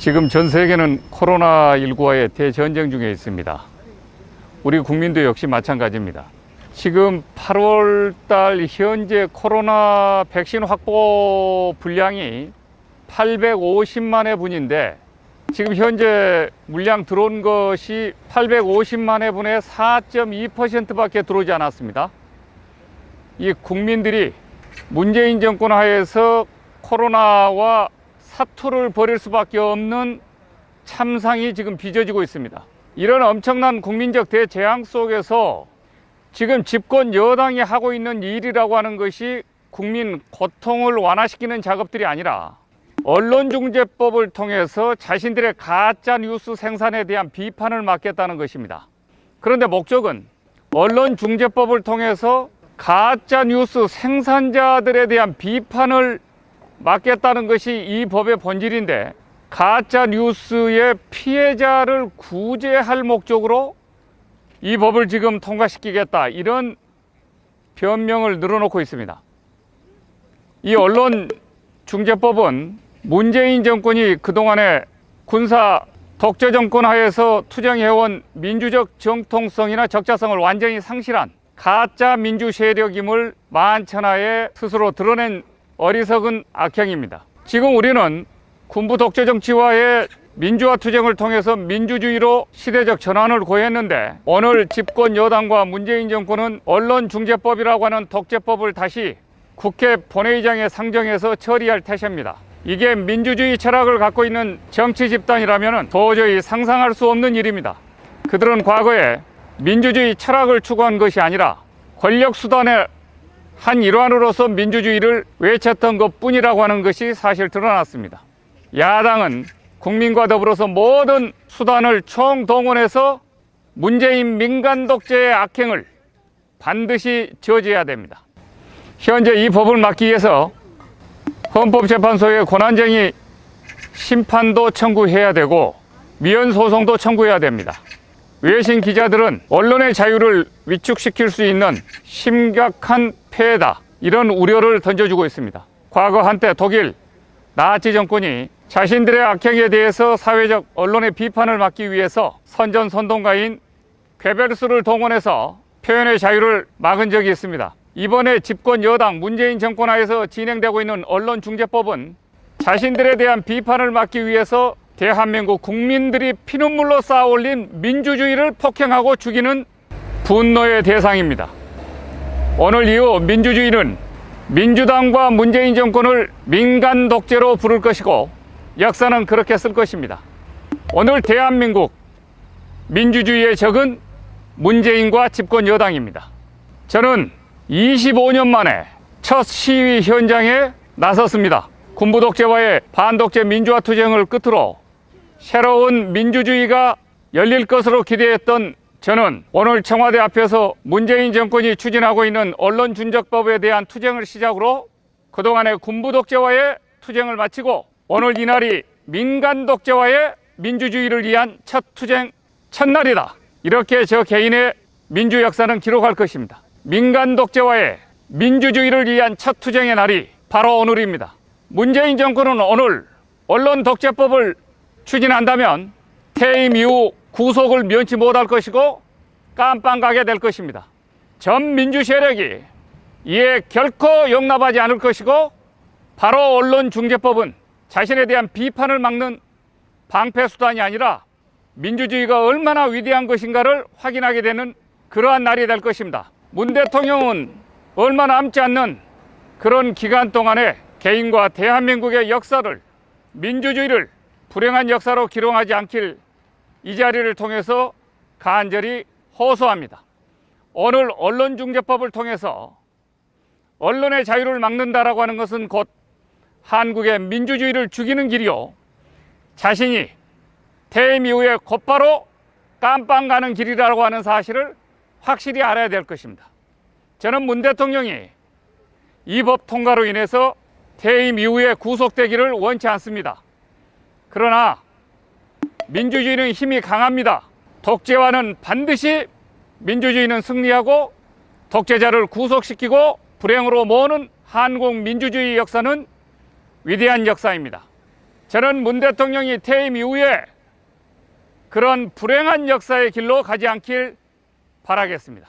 지금 전 세계는 코로나19와의 대전쟁 중에 있습니다. 우리 국민도 역시 마찬가지입니다. 지금 8월 달 현재 코로나 백신 확보 분량이 850만 회분인데 지금 현재 물량 들어온 것이 850만 회분의 4.2%밖에 들어오지 않았습니다. 이 국민들이 문재인 정권 하에서 코로나와 사투를 벌일 수밖에 없는 참상이 지금 빚어지고 있습니다. 이런 엄청난 국민적 대재앙 속에서 지금 집권 여당이 하고 있는 일이라고 하는 것이 국민 고통을 완화시키는 작업들이 아니라 언론중재법을 통해서 자신들의 가짜 뉴스 생산에 대한 비판을 막겠다는 것입니다. 그런데 목적은 언론중재법을 통해서 가짜 뉴스 생산자들에 대한 비판을 막겠다는 것이 이 법의 본질인데, 가짜 뉴스의 피해자를 구제할 목적으로 이 법을 지금 통과시키겠다, 이런 변명을 늘어놓고 있습니다. 이 언론중재법은 문재인 정권이 그동안에 군사 독재 정권 하에서 투쟁해온 민주적 정통성이나 적자성을 완전히 상실한 가짜 민주 세력임을 만천하에 스스로 드러낸 어리석은 악행입니다. 지금 우리는 군부 독재 정치와의 민주화 투쟁을 통해서 민주주의로 시대적 전환을 고했는데, 오늘 집권 여당과 문재인 정권은 언론중재법이라고 하는 독재법을 다시 국회 본회의장에 상정해서 처리할 태세입니다. 이게 민주주의 철학을 갖고 있는 정치 집단이라면 도저히 상상할 수 없는 일입니다. 그들은 과거에 민주주의 철학을 추구한 것이 아니라 권력 수단의 한 일환으로서 민주주의를 외쳤던 것뿐이라고 하는 것이 사실 드러났습니다. 야당은 국민과 더불어서 모든 수단을 총동원해서 문재인 민간 독재의 악행을 반드시 저지해야 됩니다. 현재 이 법을 막기 위해서 헌법재판소에 권한쟁의 심판도 청구해야 되고 미연 소송도 청구해야 됩니다. 외신 기자들은 언론의 자유를 위축시킬 수 있는 심각한 폐해다, 이런 우려를 던져주고 있습니다. 과거 한때 독일 나치 정권이 자신들의 악행에 대해서 사회적 언론의 비판을 막기 위해서 선전선동가인 괴벨스를 동원해서 표현의 자유를 막은 적이 있습니다. 이번에 집권 여당 문재인 정권 하에서 진행되고 있는 언론중재법은 자신들에 대한 비판을 막기 위해서 대한민국 국민들이 피눈물로 쌓아올린 민주주의를 폭행하고 죽이는 분노의 대상입니다. 오늘 이후 민주주의는 민주당과 문재인 정권을 민간 독재로 부를 것이고 역사는 그렇게 쓸 것입니다. 오늘 대한민국 민주주의의 적은 문재인과 집권 여당입니다. 저는 25년 만에 첫 시위 현장에 나섰습니다. 군부 독재와의 반독재 민주화 투쟁을 끝으로 새로운 민주주의가 열릴 것으로 기대했던 저는 오늘 청와대 앞에서 문재인 정권이 추진하고 있는 언론중재법에 대한 투쟁을 시작으로 그동안의 군부 독재와의 투쟁을 마치고 오늘 이날이 민간 독재와의 민주주의를 위한 첫 투쟁 첫날이다, 이렇게 저 개인의 민주 역사는 기록할 것입니다. 민간 독재와의 민주주의를 위한 첫 투쟁의 날이 바로 오늘입니다. 문재인 정권은 오늘 언론 독재법을 추진한다면 퇴임 이후 구속을 면치 못할 것이고 깜빵 가게 될 것입니다. 전 민주 세력이 이에 결코 용납하지 않을 것이고, 바로 언론중재법은 자신에 대한 비판을 막는 방패수단이 아니라 민주주의가 얼마나 위대한 것인가를 확인하게 되는 그러한 날이 될 것입니다. 문 대통령은 얼마 남지 않는 그런 기간 동안에 개인과 대한민국의 역사를, 민주주의를 불행한 역사로 기록하지 않길 이 자리를 통해서 간절히 호소합니다. 오늘 언론중재법을 통해서 언론의 자유를 막는다라고 하는 것은 곧 한국의 민주주의를 죽이는 길이요, 자신이 퇴임 이후에 곧바로 깜빵 가는 길이라고 하는 사실을 확실히 알아야 될 것입니다. 저는 문 대통령이 이 법 통과로 인해서 퇴임 이후에 구속되기를 원치 않습니다. 그러나 민주주의는 힘이 강합니다. 독재와는 반드시 민주주의는 승리하고 독재자를 구속시키고 불행으로 모으는 한국 민주주의 역사는 위대한 역사입니다. 저는 문 대통령이 퇴임 이후에 그런 불행한 역사의 길로 가지 않길 바라겠습니다.